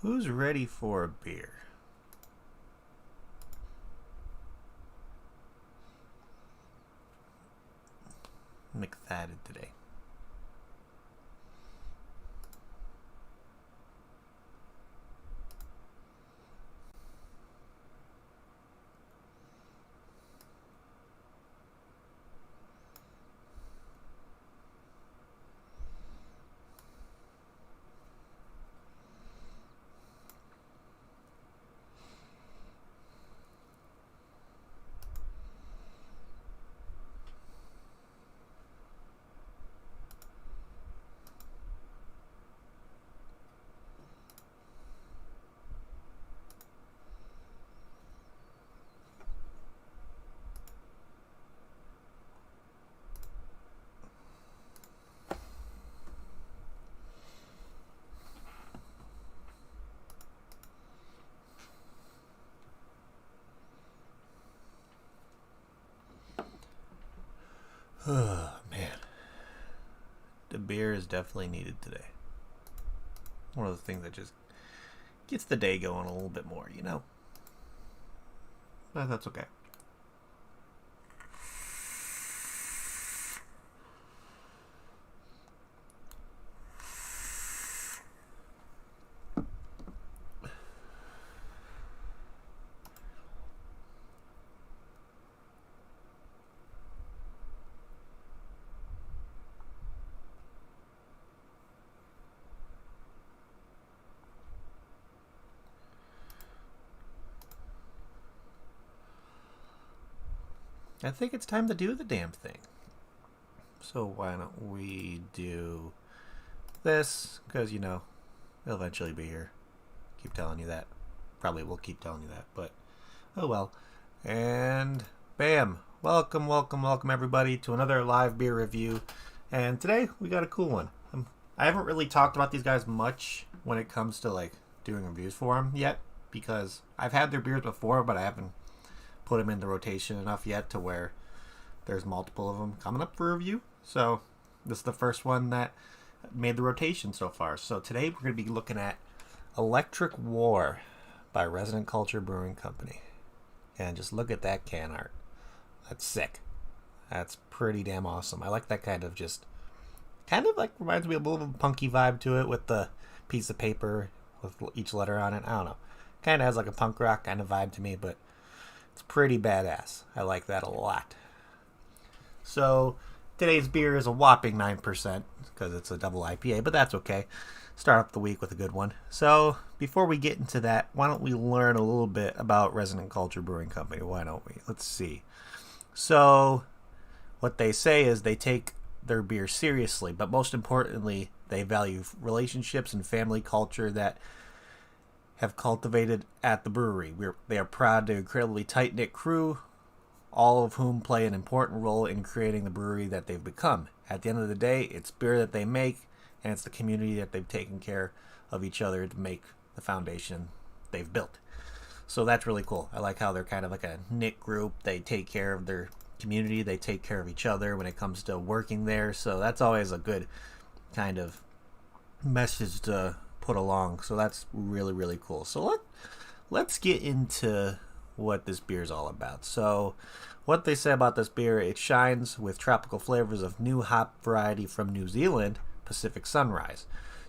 Who's ready for a beer? I'm excited today. Oh, man. The beer is definitely needed today. One of the things that just gets the day going a little bit more, you know? But that's okay. I think it's time to do the damn thing. So why don't we do this? Because, you know, it'll eventually be here. Keep telling you that. Probably will keep telling you that, but oh well. And bam! Welcome everybody to another live beer review. And today we got a cool one. I haven't really talked about these guys much when it comes to like doing reviews for them yet, because I've had their beers before, but I haven't put them into rotation enough yet to where there's multiple of them coming up for review. So this is the first one that made the rotation so far. So today we're going to be looking at Electric War by Resident Culture Brewing Company. And just look at that can art. That's sick. That's pretty damn awesome. I like that kind of like reminds me of a little punky vibe to it with the piece of paper with each letter on it. I don't know. Kind of has like a punk rock kind of vibe to me, but it's pretty badass. I like that a lot. So today's beer is a whopping 9% because it's a double IPA, but that's okay. Start up the week with a good one. So before we get into that, why don't we learn a little bit about Resident Culture Brewing Company? Why don't we? Let's see. So what they say is they take their beer seriously, but most importantly, they value relationships and family culture that have cultivated at the brewery. They are proud to an incredibly tight-knit crew, all of whom play an important role in creating the brewery that they've become. At the end of the day, it's beer that they make, and it's the community that they've taken care of each other to make the foundation they've built. So that's really cool. I like how they're kind of like a knit group. They take care of their community. They take care of each other when it comes to working there. So that's always a good kind of message to put along. So that's really, really cool. So let's get into what this beer is all about. So what they say about this beer, it shines with tropical flavors of new hop variety from New Zealand, Pacific Sunrise.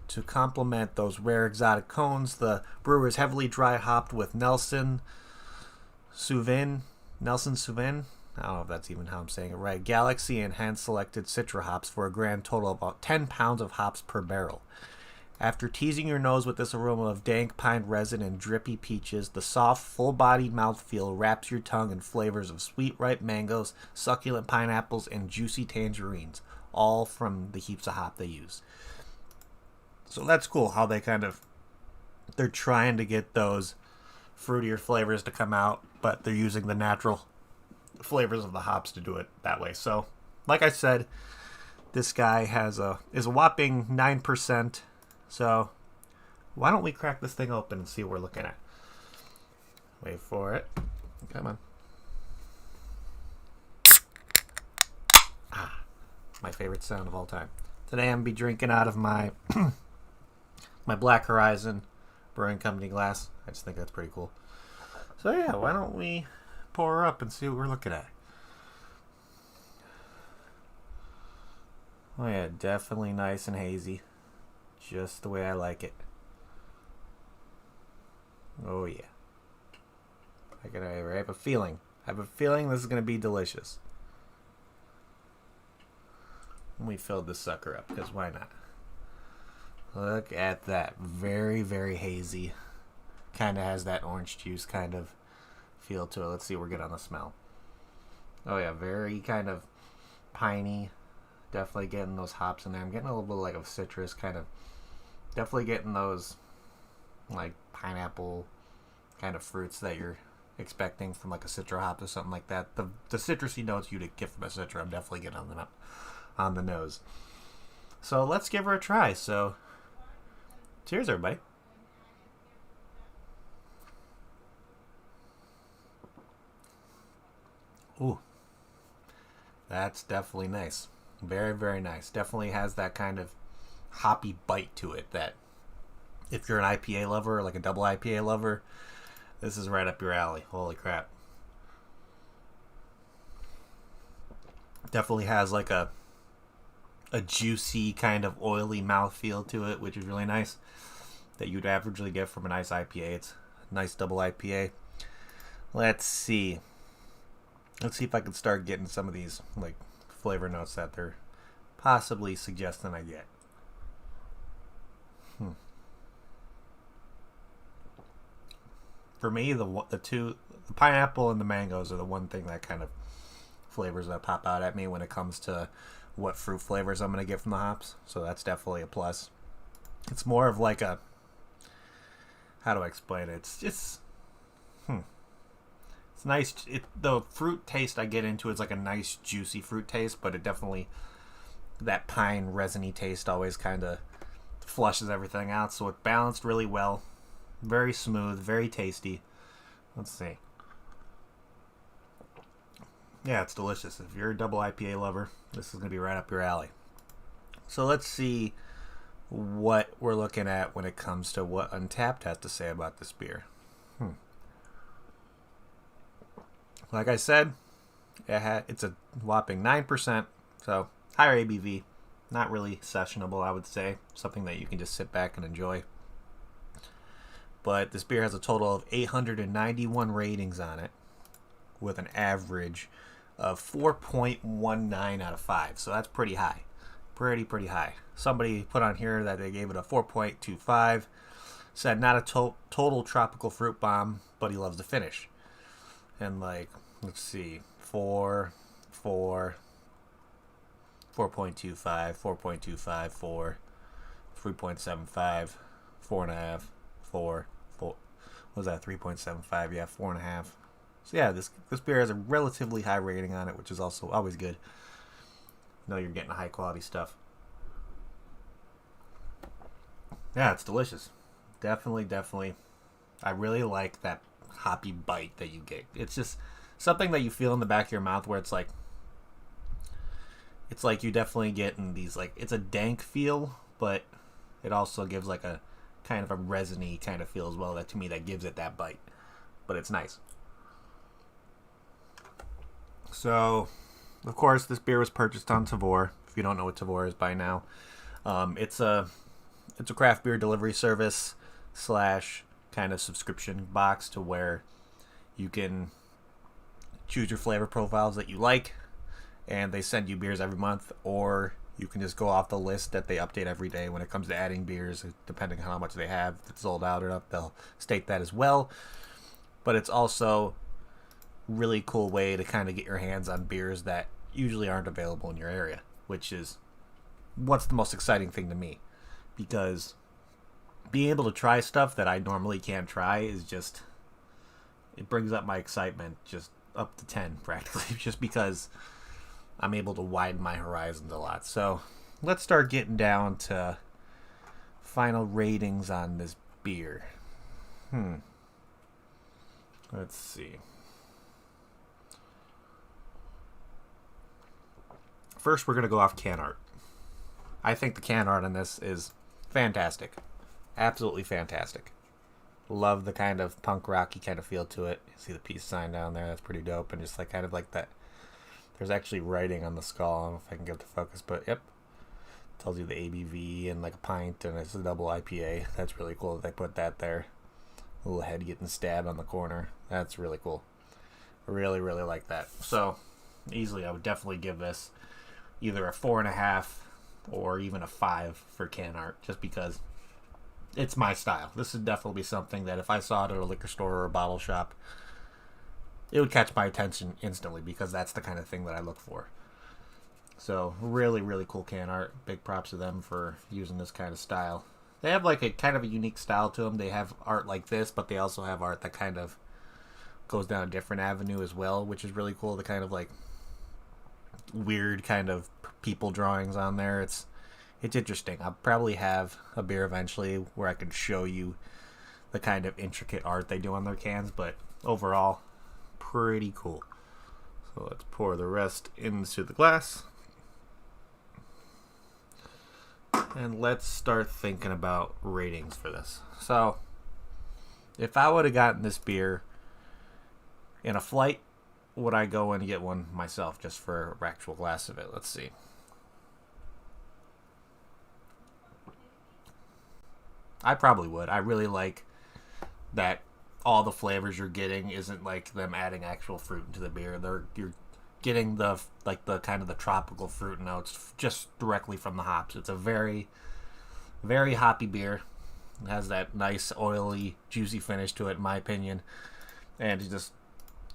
To complement those rare exotic cones, the brewer is heavily dry hopped with Nelson Sauvin. I don't know if that's even how I'm saying it right. Galaxy and hand-selected Citra hops for a grand total of about 10 pounds of hops per barrel. After teasing your nose with this aroma of dank pine resin and drippy peaches, the soft, full-bodied mouthfeel wraps your tongue in flavors of sweet, ripe mangoes, succulent pineapples, and juicy tangerines, all from the heaps of hop they use. So that's cool how they're trying to get those fruitier flavors to come out, but they're using the natural flavors of the hops to do it that way. So, like I said, this guy is a whopping 9%. So, why don't we crack this thing open and see what we're looking at? Wait for it. Come on. My favorite sound of all time. Today I'm going to be drinking out of my my Black Horizon Brewing Company glass. I just think that's pretty cool. So yeah, why don't we pour her up and see what we're looking at? Oh yeah, definitely nice and hazy. Just the way I like it. Oh yeah. I have a feeling. I have a feeling this is going to be delicious. We filled this sucker up, because why not? Look at that. Very, very hazy. Kind of has that orange juice kind of feel to it. Let's see what we're getting on the smell. Oh yeah, very kind of piney. Definitely getting those hops in there. I'm getting a little bit like of citrus kind of. Definitely getting those like pineapple kind of fruits that you're expecting from like a citra hop or something like that. The citrusy notes you'd get from a citra, I'm definitely getting on the nose. So let's give her a try. So cheers, everybody. Ooh, that's definitely nice. Very, very nice. Definitely has that kind of hoppy bite to it that if you're an IPA lover, like a double IPA lover, this is right up your alley. Holy crap. Definitely has like a juicy kind of oily mouthfeel to it, which is really nice. That you'd averagely get from a nice IPA. It's a nice double IPA. Let's see. Let's see if I can start getting some of these like flavor notes that they're possibly suggesting I get. For me, the pineapple and the mangoes are the one thing that kind of flavors that pop out at me when it comes to what fruit flavors I'm going to get from the hops. So that's definitely a plus. It's more of like a, how do I explain it? It's just, it's nice. The fruit taste I get into is like a nice juicy fruit taste, but it definitely, that pine resiny taste always kind of flushes everything out. So it balanced really well. Very smooth, very tasty. Let's see. Yeah, it's delicious. If you're a double IPA lover, this is going to be right up your alley. So let's see what we're looking at when it comes to what Untapped has to say about this beer. Like I said, it's a whopping 9%, so higher ABV. Not really sessionable, I would say. Something that you can just sit back and enjoy. But this beer has a total of 891 ratings on it, with an average of 4.19 out of 5. So that's pretty high. Pretty high. Somebody put on here that they gave it a 4.25. Said not a total tropical fruit bomb, but he loves the finish. And like, let's see, 4.25, 4.25, 4, 3.75, 4.5, 4. What was that, 3.75? Yeah, 4.5. So yeah, this beer has a relatively high rating on it, which is also always good. You know you're getting high quality stuff. Yeah, it's delicious. Definitely. I really like that hoppy bite that you get. It's just something that you feel in the back of your mouth where it's like you definitely get in these, like, it's a dank feel, but it also gives like a kind of a resiny kind of feel as well. That to me, that gives it that bite, but it's nice. So, of course, this beer was purchased on Tavour. If you don't know what Tavour is by now, it's a craft beer delivery service / kind of subscription box to where you can choose your flavor profiles that you like, and they send you beers every month, or you can just go off the list that they update every day when it comes to adding beers, depending on how much they have. If it's sold out or not, they'll state that as well. But it's also a really cool way to kind of get your hands on beers that usually aren't available in your area, which is what's the most exciting thing to me. Because being able to try stuff that I normally can't try is just, it brings up my excitement just up to 10 practically, just because I'm able to widen my horizons a lot. So let's start getting down to final ratings on this beer. Let's see. First, we're going to go off can art. I think the can art on this is fantastic. Absolutely fantastic. Love the kind of punk rocky kind of feel to it. You see the peace sign down there. That's pretty dope. And just like kind of like that. There's actually writing on the skull. I don't know if I can get the focus, but yep. Tells you the ABV and like a pint, and it's a double IPA. That's really cool that they put that there. A little head getting stabbed on the corner. That's really cool. Really, really like that. So, easily, I would definitely give this either a 4.5 or even a 5 for can art, just because it's my style. This would definitely be something that if I saw it at a liquor store or a bottle shop, it would catch my attention instantly, because that's the kind of thing that I look for. So, really, really cool can art. Big props to them for using this kind of style. They have like a kind of a unique style to them. They have art like this, but they also have art that kind of goes down a different avenue as well, which is really cool. The kind of like weird kind of people drawings on there. It's interesting. I'll probably have a beer eventually where I can show you the kind of intricate art they do on their cans, but overall, pretty cool. So let's pour the rest into the glass. And let's start thinking about ratings for this. So, if I would have gotten this beer in a flight, would I go and get one myself just for an actual glass of it? Let's see. I probably would. I really like that all the flavors you're getting isn't like them adding actual fruit into the beer. You're getting the kind of the tropical fruit notes just directly from the hops. It's a very, very hoppy beer. It has that nice oily, juicy finish to it, in my opinion, and it's just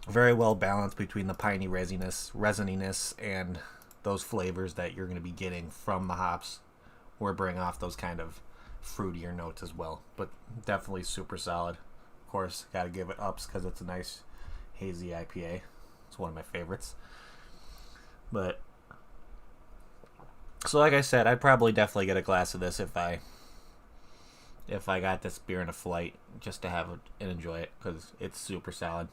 very well balanced between the piney resininess and those flavors that you're going to be getting from the hops, or bring off those kind of fruitier notes as well. But definitely super solid. Of course, got to give it ups because it's a nice hazy IPA. It's one of my favorites. But so like I said, I'd probably definitely get a glass of this if I got this beer in a flight, just to have it and enjoy it, because it's super solid.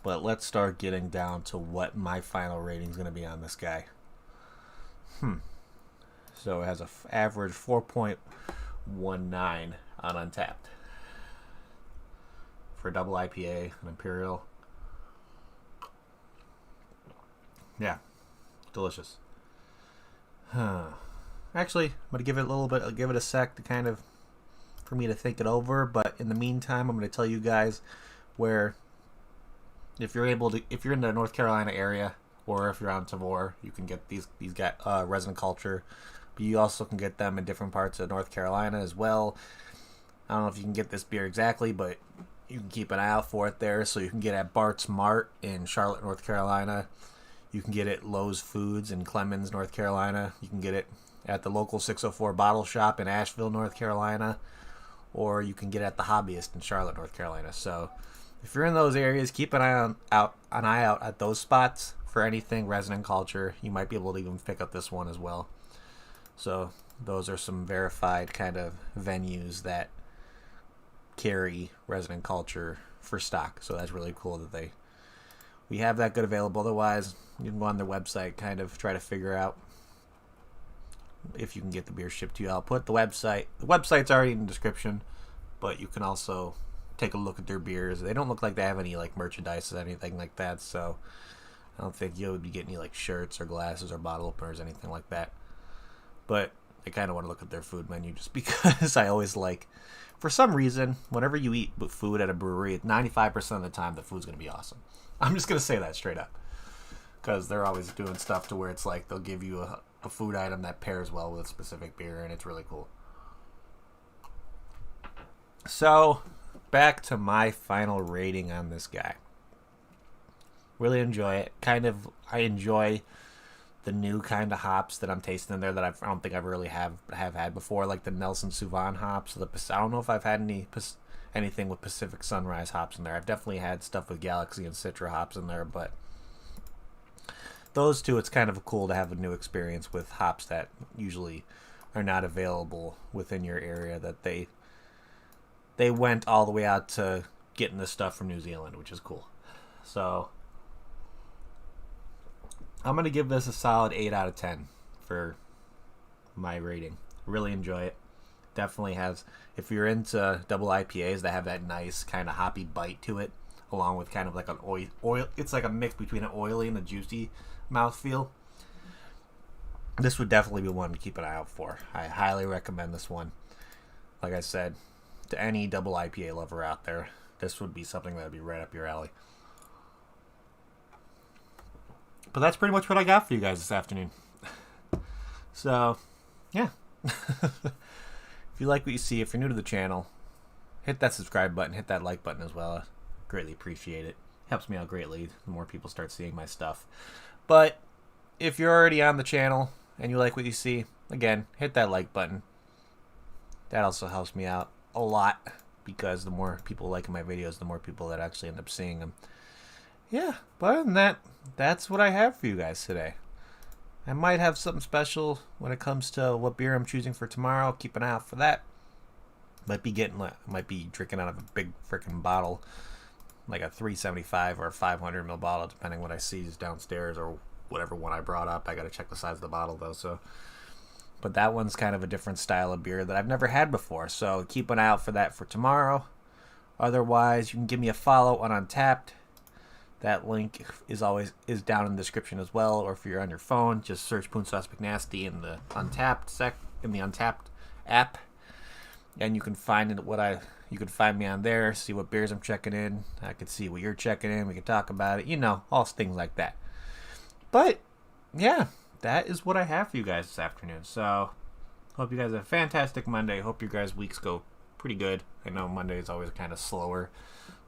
But let's start getting down to what my final rating is going to be on this guy. So it has an average 4.19 on Untapped for a double IPA, an Imperial. Yeah, delicious. Actually, I'm gonna give it a little bit. I'll give it a sec to kind of for me to think it over. But in the meantime, I'm gonna tell you guys where, if you're in the North Carolina area, or if you're on Tavor, you can get these guys Resident Culture. But you also can get them in different parts of North Carolina as well. I don't know if you can get this beer exactly, but you can keep an eye out for it there. So you can get at Bart's Mart in Charlotte, North Carolina. You can get it at Lowe's Foods in Clemens, North Carolina. You can get it at the local 604 Bottle Shop in Asheville, North Carolina. Or you can get it at the Hobbyist in Charlotte, North Carolina. So if you're in those areas, keep an eye out at those spots for anything Resident Culture. You might be able to even pick up this one as well. So those are some verified kind of venues that carry Resident Culture for stock. So that's really cool that we have that good available. Otherwise, you can go on their website, kind of try to figure out if you can get the beer shipped to you. I'll put the website. The website's already in the description, but you can also take a look at their beers. They don't look like they have any like merchandise or anything like that, so I don't think you'll be getting any like shirts or glasses or bottle openers, anything like that. But I kind of want to look at their food menu, just because I always like, for some reason, whenever you eat food at a brewery, 95% of the time the food's going to be awesome. I'm just going to say that straight up, because they're always doing stuff to where it's like they'll give you a food item that pairs well with a specific beer, and it's really cool. So, back to my final rating on this guy. Really enjoy it. I enjoy the new kind of hops that I'm tasting in there that I don't think I've really have had before, like the Nelson Sauvin hops. I don't know if I've had anything with Pacific Sunrise hops in there. I've definitely had stuff with Galaxy and Citra hops in there, but those two, it's kind of cool to have a new experience with hops that usually are not available within your area, that they went all the way out to getting this stuff from New Zealand, which is cool. So I'm going to give this a solid 8 out of 10 for my rating. Really enjoy it. definitely has, if you're into double IPAs that have that nice kind of hoppy bite to it, along with kind of like an oil, it's like a mix between an oily and a juicy mouthfeel. This would definitely be one to keep an eye out for. I highly recommend this one. Like I said, to any double IPA lover out there, this would be something that would be right up your alley. But that's pretty much what I got for you guys this afternoon. So, yeah. If you like what you see, if you're new to the channel, hit that subscribe button, hit that like button as well. I greatly appreciate it. Helps me out greatly the more people start seeing my stuff. But if you're already on the channel and you like what you see, again, hit that like button. That also helps me out a lot, because the more people like my videos, the more people that actually end up seeing them. Yeah, but other than that, that's what I have for you guys today. I might have something special when it comes to what beer I'm choosing for tomorrow. Keep an eye out for that. Might be drinking out of a big freaking bottle, like a 375 or a 500 ml bottle, depending what I see is downstairs, or whatever one I brought up. I got to check the size of the bottle though. So, but that one's kind of a different style of beer that I've never had before. So keep an eye out for that for tomorrow. Otherwise, you can give me a follow on Untapped. That link is down in the description as well. Or if you're on your phone, just search Poon Sauce McNasty in the Untapped app, and you can find you can find me on there. See what beers I'm checking in. I can see what you're checking in. We can talk about it. All things like that. But yeah, that is what I have for you guys this afternoon. So hope you guys have a fantastic Monday. Hope your guys' weeks go pretty good. I know Monday is always kind of slower,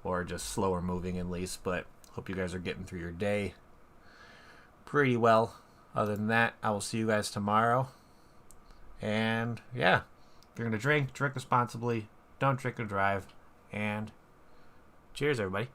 or just slower moving at least, but hope you guys are getting through your day pretty well. Other than that, I will see you guys tomorrow. And yeah, if you're going to drink responsibly. Don't drink and drive. And cheers, everybody.